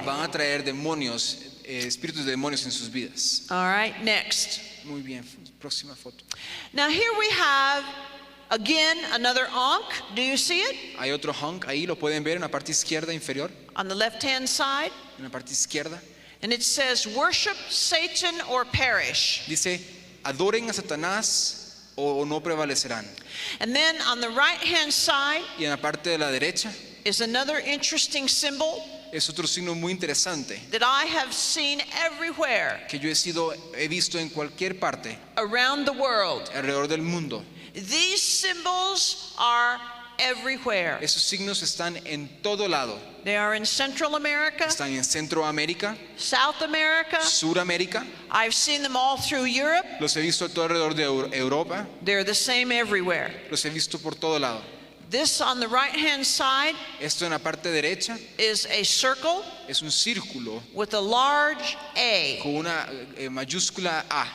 van a traer demonios, espíritus de demonios en sus vidas. All right, next. Muy bien, próxima foto. Now here we have, again, another ankh. Do you see it? Hay otro hunk ahí, lo pueden ver en la parte izquierda inferior, On the left-hand side. en la parte izquierda. And it says, worship Satan or perish. Dice, adoren a Satanás o no prevalecerán. And then on the right-hand side Y en la parte de la derecha is another interesting symbol es otro signo muy interesante that I have seen everywhere que yo he visto en cualquier parte around the world. alrededor del mundo. These symbols are everywhere. Esos signos están en todo lado. They are in Central America, Están en Centroamérica, South America. Suramérica. I've seen them all through Europe. Los he visto todo alrededor de Europa. They're the same everywhere. Los he visto por todo lado. This on the right-hand side Esto en la parte derecha is a circle es un círculo with a large A con una mayúscula A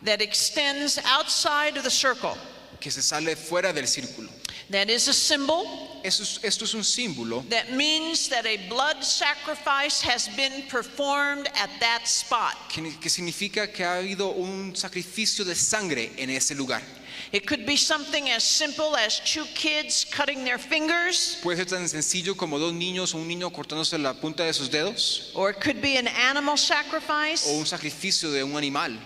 that extends outside of the circle. que se sale fuera del círculo. That is a symbol Esto es un símbolo that means that a blood sacrifice has been performed at that spot. que significa que ha habido un sacrificio de sangre en ese lugar. It could be something as simple as two kids cutting their fingers, Puede ser tan sencillo como dos niños o un niño cortándose la punta de sus dedos or it could be an animal sacrifice. o un sacrificio de un animal.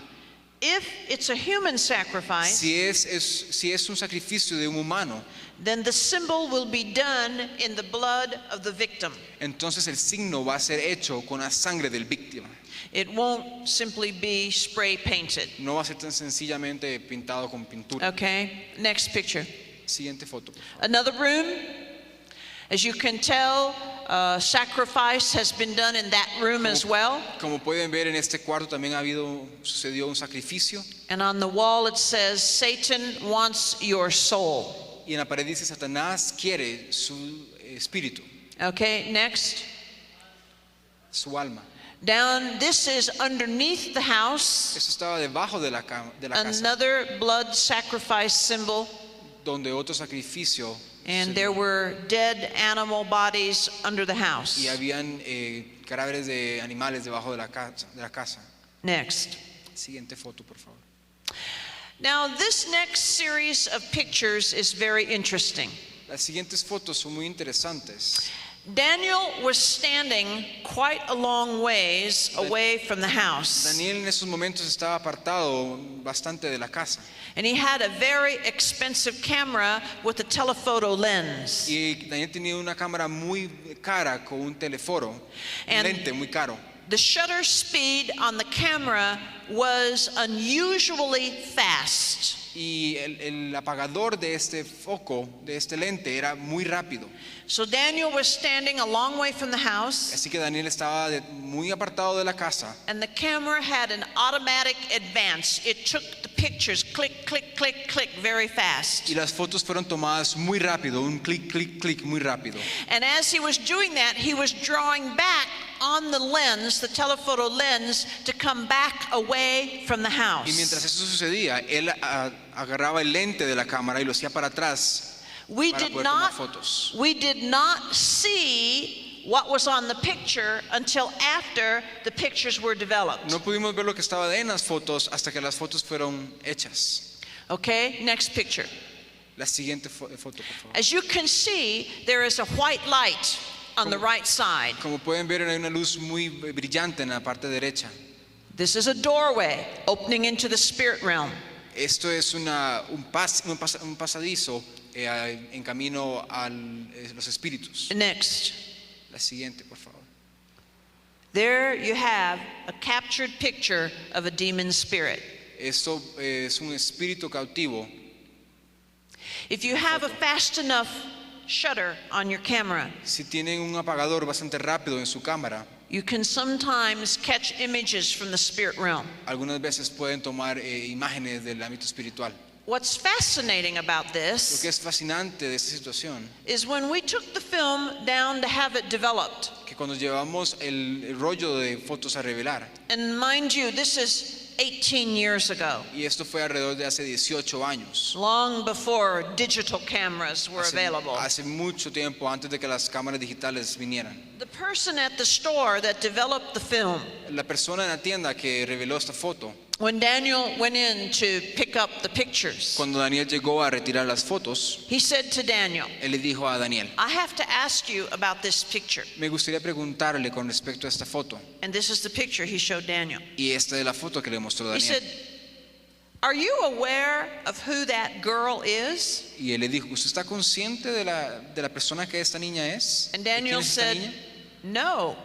If it's a human sacrifice, Si es un sacrificio de un humano, then the symbol will be done in the blood of the victim. entonces el signo va a ser hecho con la sangre del víctima. It won't simply be spray painted. No va a ser tan sencillamente pintado con pintura. Okay, next picture. Siguiente foto. Another room. As you can tell, sacrifice has been done in that room as well. Como pueden ver en este cuarto también sucedió un sacrificio. And on the wall it says, Satan wants your soul. Y en la pared dice, Satanás quiere su espíritu, Okay, next. su alma. Down, this is underneath the house, Eso estaba debajo de la casa, another blood sacrifice symbol. donde otro sacrificio. And there were dead animal bodies under the house. Y habían cadáveres de animales debajo de la casa. Next. Siguiente foto, por favor. Now, this next series of pictures is very interesting. Las siguientes fotos son muy interesantes. Daniel was standing quite a long ways away from the house. Daniel en esos momentos estaba apartado bastante de la casa. And he had a very expensive camera with a telephoto lens. Y Daniel tenía una cámara muy cara con un teleforo, un And lente muy caro. the shutter speed on the camera was unusually fast. Y el apagador de este foco, de este lente, era muy rápido. So Daniel was standing a long way from the house, Así que Daniel estaba muy apartado de la casa. and the camera had an automatic advance. It took the pictures, click, click, click, click, very fast. Y las fotos fueron tomadas muy rápido, un clic, clic, clic, muy rápido. And as he was doing that, he was drawing back on the lens, the telephoto lens, to come back away from the Y house. mientras eso sucedía, él agarraba el lente de la cámara y lo hacía para atrás We para did poder tomar not fotos. see what was on the picture until after the pictures were developed. No pudimos ver lo que estaba en las fotos hasta que las fotos fueron hechas. Okay, next picture. La siguiente foto, por favor. As you can see, there is a white light on the right side. Como pueden ver, hay una luz muy brillante en la parte derecha. This is a doorway opening into the spirit realm. Esto es un pasadizo en camino a los espíritus. Next. La siguiente, por favor. There you have a captured picture of a demon spirit. Esto es un espíritu cautivo. If you have a fast enough shutter on your camera, Si tienen un apagador bastante rápido en su cámara, you can sometimes catch images from the spirit realm. algunas veces pueden tomar imágenes del ámbito espiritual. What's fascinating about Lo this que es fascinante de esta situación, is when we took the film down to have it developed. que cuando llevamos el rollo de fotos a revelar, And mind you, this is 18 years ago, Y esto fue alrededor de hace 18 años. long before digital cameras were available. Hace mucho tiempo antes de que las cámaras digitales vinieran. The person at the store that developed the film, La persona en la tienda que reveló esta foto, when Daniel went in to pick up the pictures, cuando Daniel llegó a retirar las fotos, he said to Daniel, él le dijo a Daniel, I have to ask you about this picture. me gustaría preguntarle con respecto a esta foto. And this is the picture he showed Daniel. Y esta es la foto que le mostró He Daniel. said, are you aware of who that girl is? Y él le dijo, ¿usted está consciente de la persona que esta niña es? And ¿De quién Daniel es esta said, niña? no,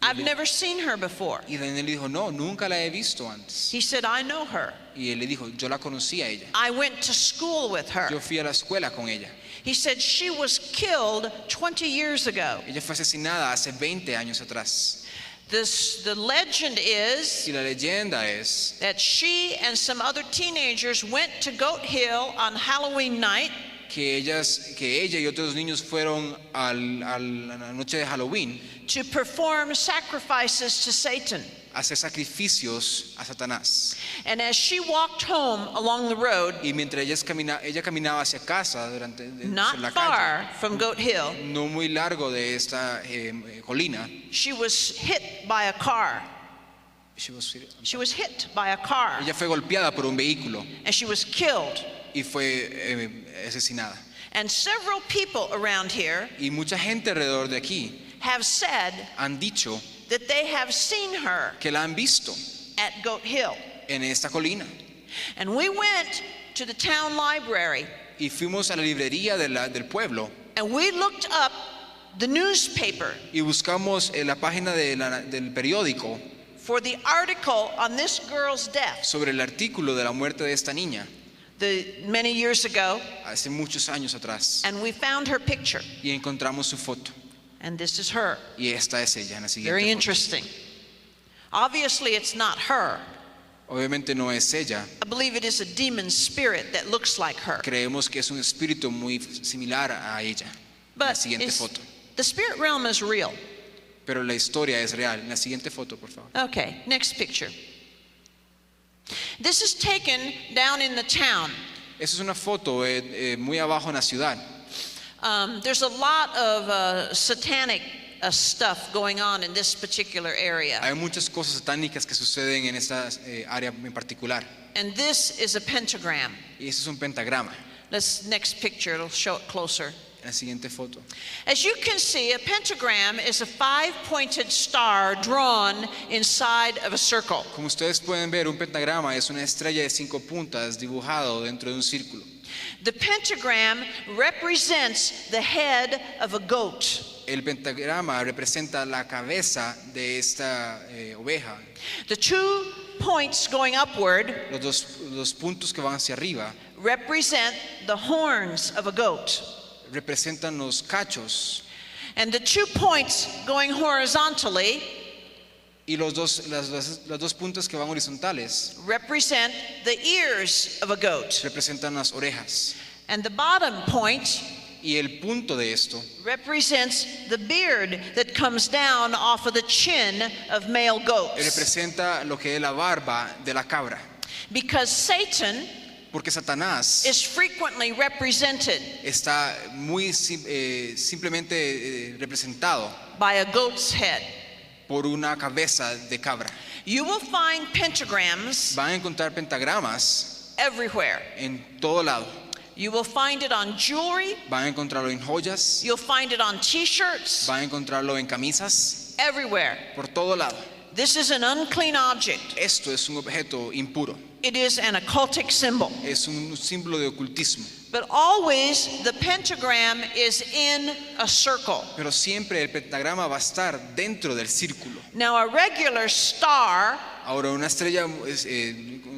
I've never seen her before. Y Daniel le dijo, no, nunca la he visto antes. He said, I know her. Y él le dijo, yo la conocí a ella. I went to school with her. Yo fui a la escuela con ella. He said, she was killed 20 years ago. Ella fue asesinada hace 20 años atrás. The legend is Y la leyenda es that she and some other teenagers went to Goat Hill on Halloween night que ella y otros niños fueron a la noche de Halloween to perform sacrifices to Satan. a hacer sacrificios a Satanás. And as she walked home along the road, Y mientras ella caminaba hacia casa not sobre la calle, far from Goat Hill, no muy largo de esta colina, she was hit by a car. She was hit by a car, ella fue golpeada por un vehículo and she was killed. y fue asesinada. And several people around here Y mucha gente alrededor de aquí have said han dicho that they have seen her que la han visto at Goat Hill. en esta colina. And we went to the town library Y fuimos a la librería del pueblo and we looked up the newspaper y buscamos en la página del periódico for the article on this girl's death sobre el artículo de la muerte de esta niña many years ago, hace muchos años atrás. and we found her picture. Y encontramos su foto. And this is her. Y esta es ella en la siguiente Very foto. interesting. Obviously, it's not her. Obviamente no es ella. I believe it is a demon spirit that looks like her. Creemos que es un espíritu muy similar a ella. La But siguiente foto. the spirit realm is real. Pero la historia es real. En la siguiente foto, por favor. Okay, next picture. This is taken down in the town. Esa es una foto muy abajo en la ciudad. There's a lot of satanic stuff going on in this particular area. Hay muchas cosas satánicas que suceden en esta área en particular. And this is a pentagram. Y ese es un pentagrama. This next picture, it'll show it closer. En la siguiente foto. As you can see, a pentagram is a five-pointed star drawn inside of a circle. Como ustedes pueden ver, un pentagrama es una estrella de 5 puntas dibujado dentro de un círculo. The pentagram represents the head of a goat. El pentagrama representa la cabeza de esta oveja. The 2 points going upward Los puntos que van hacia arriba represent the horns of a goat. representan los cachos And the 2 points going horizontally y las dos puntas que van horizontales represent the ears of a goat. representan las orejas. And the bottom point Y el punto de esto represents the beard that comes down off of the chin of male goats. representa lo que es la barba de la cabra. Because Satan Porque Satanás is frequently represented está muy simplemente representado by a goat's head. por una cabeza de cabra. You will find pentagrams Van a encontrar pentagramas everywhere. en todo lado. You will find it on jewelry, Van a encontrarlo en joyas, you'll find it on t-shirts, van a encontrarlo en camisas, everywhere. por todo lado. This is an unclean object. Esto es un objeto impuro, It is an occultic symbol. es un símbolo de ocultismo. But always the pentagram is in a circle. Pero siempre el pentagrama va a estar dentro del círculo. Now a regular star Ahora, una estrella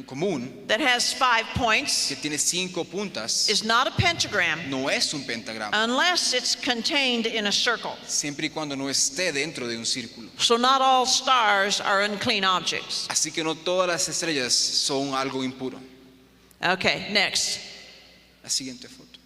común that has 5 points que tiene 5 puntas is not a pentagram no es un pentagrama, unless it's contained in a circle. siempre y cuando no esté dentro de un círculo. So not all stars are unclean objects. Así que no todas las estrellas son algo impuro. Okay, next. La siguiente foto.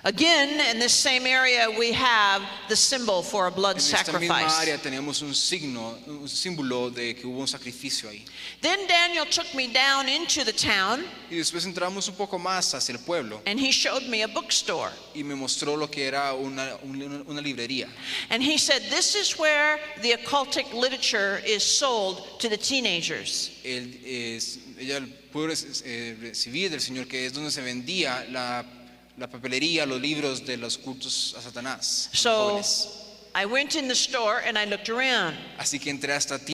Again, in this same area, we have the symbol for a blood En esta misma sacrifice. área tenemos un signo, un símbolo de que hubo un sacrificio ahí. Then Daniel took me down into the town, Y después entramos un poco más hacia el pueblo and he showed me a bookstore. y me mostró lo que era una librería. And he said, this is where the occultic literature is sold to the teenagers. Ella pudo recibir del Señor que es donde se vendía la papelería, los libros de los cultos a Satanás. a los So jóvenes. I went in the store and I looked around. Así que entré hasta